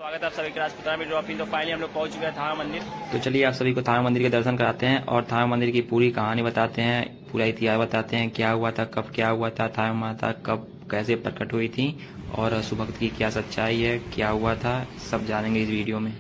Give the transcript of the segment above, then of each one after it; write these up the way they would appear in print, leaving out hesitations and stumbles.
स्वागत है आप सभी के राजपुताना में। जो तो फाइनली हम लोग पहुंच चुके हैं थावे मंदिर। तो चलिए आप सभी को थावे मंदिर के दर्शन कराते हैं और थावे मंदिर की पूरी कहानी बताते हैं, पूरा इतिहास बताते हैं, क्या हुआ था, कब क्या हुआ था, थावे माता कब कैसे प्रकट हुई थी और सुभक्त की क्या सच्चाई है, क्या हुआ था, सब जानेंगे इस वीडियो में।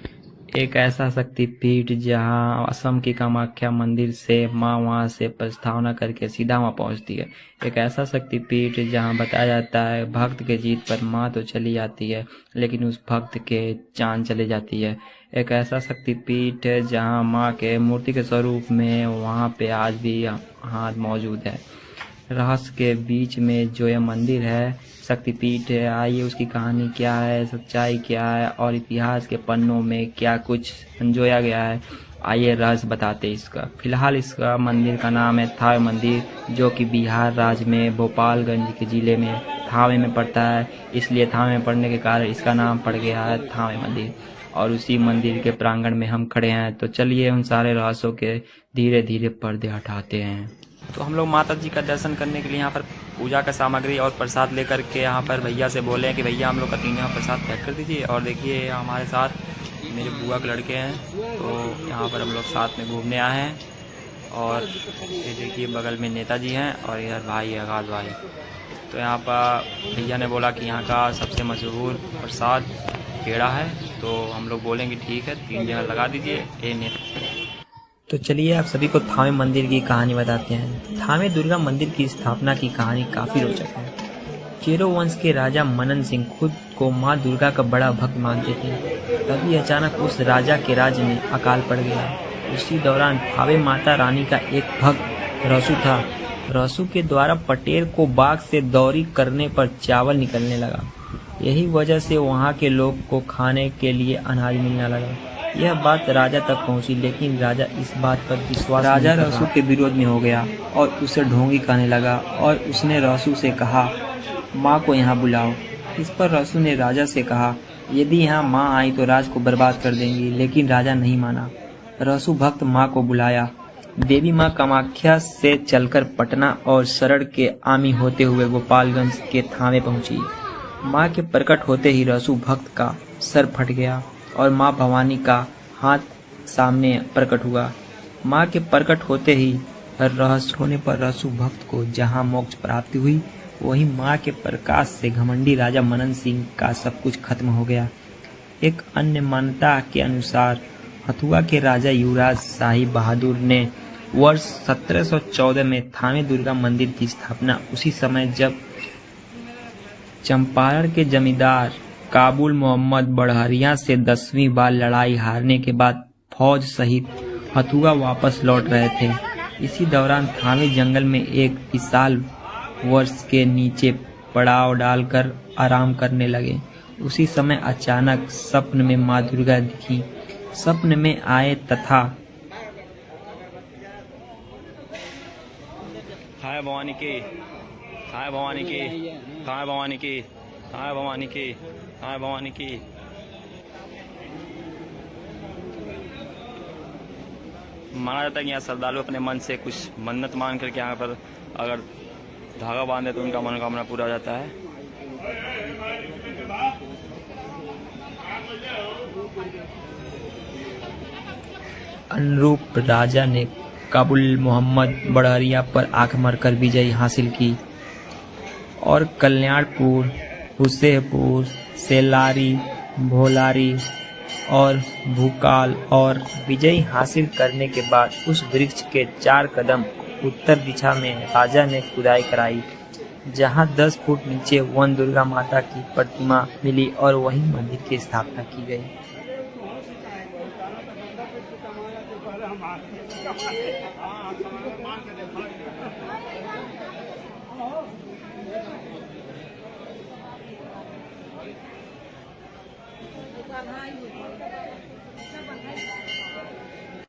एक ऐसा शक्तिपीठ जहां असम की कामाख्या मंदिर से माँ वहां से प्रस्थावना करके सीधा वहां पहुंचती है। एक ऐसा शक्तिपीठ जहां बताया जाता है भक्त के जीत पर माँ तो चली जाती है लेकिन उस भक्त के जान चली जाती है। एक ऐसा शक्तिपीठ है जहां माँ के मूर्ति के स्वरूप में वहां पे आज भी हाथ मौजूद है। रहस्य के बीच में जो यह मंदिर है, शक्तिपीठ है, आइए उसकी कहानी क्या है, सच्चाई क्या है और इतिहास के पन्नों में क्या कुछ संजोया गया है, आइए रहस्य बताते इसका। फिलहाल इसका मंदिर का नाम है थावे मंदिर, जो कि बिहार राज्य में भोपालगंज के जिले में थावे में पड़ता है। इसलिए थावे में पड़ने के कारण इसका नाम पड़ गया है थावे मंदिर। और उसी मंदिर के प्रांगण में हम खड़े हैं, तो चलिए उन सारे रहस्यों के धीरे धीरे पर्दे हटाते हैं। तो हम लोग माता जी का दर्शन करने के लिए यहाँ पर पूजा का सामग्री और प्रसाद लेकर के यहाँ पर भैया से बोले हैं कि भैया हम लोग का 3 जगह प्रसाद पैक कर दीजिए। और देखिए हमारे साथ मेरे बुआ के लड़के हैं, तो यहाँ पर हम लोग साथ में घूमने आए हैं। और ये देखिए बगल में नेताजी हैं और इधर भाई है आगाज भाई। तो यहाँ पर भैया ने बोला कि यहाँ का सबसे मशहूर प्रसाद पेड़ा है, तो हम लोग बोलेंगे ठीक है 3 जगह लगा दीजिए। तो चलिए आप सभी को थावे मंदिर की कहानी बताते हैं। थावे दुर्गा मंदिर की स्थापना की कहानी काफी रोचक है। चेरो वंश के राजा मनन सिंह खुद को मां दुर्गा का बड़ा भक्त मानते थे। तभी अचानक उस राजा के राज्य में अकाल पड़ गया। उसी दौरान थावे माता रानी का एक भक्त रसू था। रसू के द्वारा पटेल को बाग से दौरी करने पर चावल निकलने लगा। यही वजह से वहाँ के लोग को खाने के लिए अनाज मिलने लगा। यह बात राजा तक पहुंची, लेकिन राजा इस बात पर विश्वास राजा रसू के विरोध में हो गया और उसे ढोंगी कहने लगा और उसने रसू से कहा माँ को यहाँ बुलाओ। इस पर रसू ने राजा से कहा यदि यहाँ माँ आई तो राज को बर्बाद कर देंगी, लेकिन राजा नहीं माना। रसू भक्त माँ को बुलाया। देवी माँ कामाख्या से चलकर पटना और सरड़ के आमी होते हुए गोपालगंज के थावे पहुंची। माँ के प्रकट होते ही रसू भक्त का सर फट गया और माँ भवानी का हाथ सामने प्रकट हुआ। माँ के प्रकट होते ही रहस्य होने पर रसू भक्त को जहाँ मोक्ष प्राप्ति हुई, वहीं माँ के प्रकाश से घमंडी राजा मनन सिंह का सब कुछ खत्म हो गया। एक अन्य मान्यता के अनुसार हथुआ के राजा युवराज शाही बहादुर ने वर्ष 1714 में थावे दुर्गा मंदिर की स्थापना उसी समय जब चंपारण के जमींदार काबुल मोहम्मद बड़हरिया से 10वीं बार लड़ाई हारने के बाद फौज सहित हथुआ वापस लौट रहे थे। इसी दौरान थावे जंगल में एक विशाल वृक्ष के नीचे पड़ाव डालकर आराम करने लगे। उसी समय अचानक स्वप्न में माँ दुर्गा दिखी। स्वप्न में आए तथा हाय भवानी की, हाय भवानी की, हाय भवानी की, हाय भवानी की, हाय भवानी की। माना जाता है कि यहाँ श्रद्धालु अपने मन से कुछ मन्नत मान करके यहाँ पर अगर धागा बांधे तो उनका मनोकामना पूरा हो जाता है। अनुरूप राजा ने काबुल मोहम्मद बड़हरिया पर आंख मारकर विजय हासिल की और कल्याणपुर, हुसैनपुर, सेलारी, भोलारी और भूकाल और विजय हासिल करने के बाद उस वृक्ष के 4 कदम उत्तर दिशा में राजा ने खुदाई कराई, जहां 10 फुट नीचे वन दुर्गा माता की प्रतिमा मिली और वहीं मंदिर की स्थापना की गई।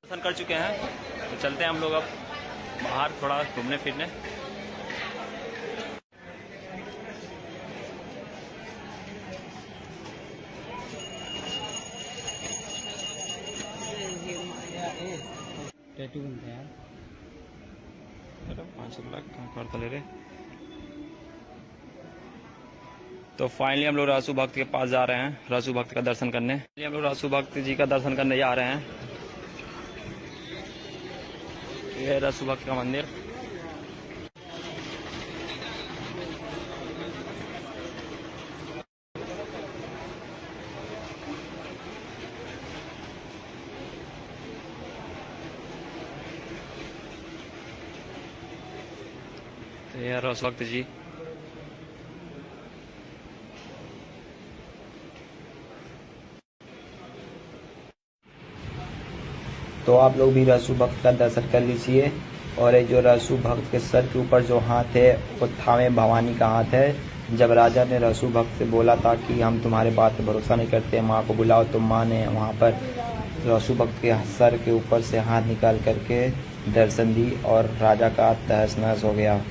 दर्शन कर चुके हैं, तो चलते हैं हम लोग अब बाहर थोड़ा घूमने फिरने। तो फाइनली हम लोग रासू भक्त के पास जा रहे हैं, रासू भक्त का दर्शन करने। हम लोग रासू भक्त जी का दर्शन करने जा रहे हैं। ये रासू भक्त का मंदिर। तो ये रासू भक्त जी। तो आप लोग भी रासू भक्त का दर्शन कर लीजिए। और ये जो रासू भक्त के सर के ऊपर जो हाथ है वो थावे भवानी का हाथ है। जब राजा ने रासू भक्त से बोला था कि हम तुम्हारे बात पे भरोसा नहीं करते, माँ को बुलाओ, तो माँ ने वहाँ पर रासू भक्त के सर के ऊपर से हाथ निकाल करके दर्शन दी और राजा का तहस नहस हो गया।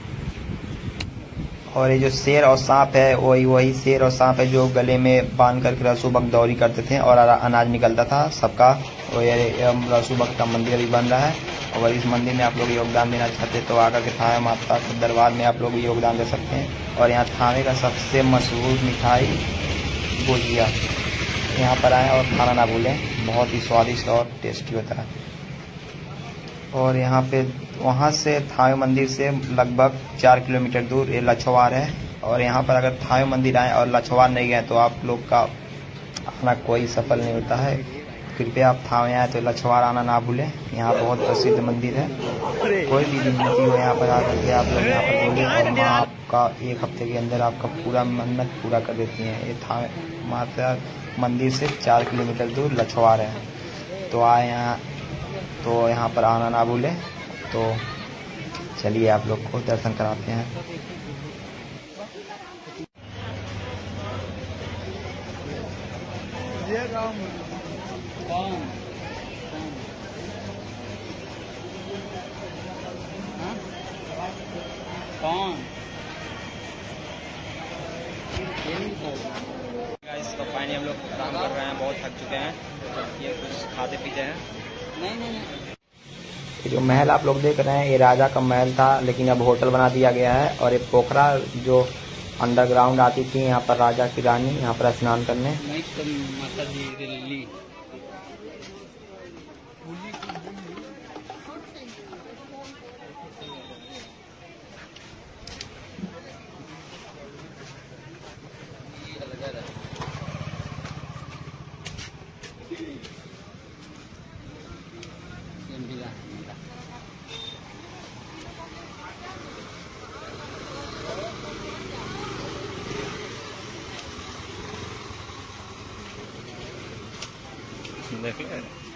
और ये जो शेर और सांप है वही शेर और सांप है जो गले में बांध करके रासू भक्त दौरी करते थे और अनाज निकलता था सबका। और ये रासू भक्त का मंदिर भी बन रहा है। और इस मंदिर में आप लोग योगदान देना चाहते हैं तो आकर के थावे माता के दरबार में आप लोग योगदान दे सकते हैं। और यहाँ थावे का सबसे मशहूर मिठाई गुजिया, यहाँ पर आएँ और खाना ना भूलें, बहुत ही स्वादिष्ट और टेस्टी होता है। और यहाँ पे वहाँ से थावे मंदिर से लगभग 4 किलोमीटर दूर ये लछवार है। और यहाँ पर अगर थावे मंदिर आए और लछवार नहीं गए तो आप लोग का आना कोई सफल नहीं होता है। कृपया आप थावे आए तो लछवार आना ना भूलें, यहाँ बहुत प्रसिद्ध मंदिर है। कोई भी विनती हो यहाँ पर आकर के आप लोग यहाँ पर बोले और माँ आपका 1 हफ्ते के अंदर आपका पूरा मन्नत पूरा कर देती हैं। ये थावे माता मंदिर से 4 किलोमीटर दूर लछवार है। तो आए यहाँ, तो यहाँ पर आना ना भूलें। तो चलिए आप लोग को दर्शन कराते हैं। तो फाइनली हम लोग आराम कर रहे हैं, बहुत थक चुके हैं। ये कुछ खाते पीते हैं। नहीं। ये जो महल आप लोग देख रहे हैं ये राजा का महल था, लेकिन अब होटल बना दिया गया है। और ये पोखरा जो अंडरग्राउंड आती थी यहाँ पर राजा की रानी यहाँ पर स्नान करने। देख ले।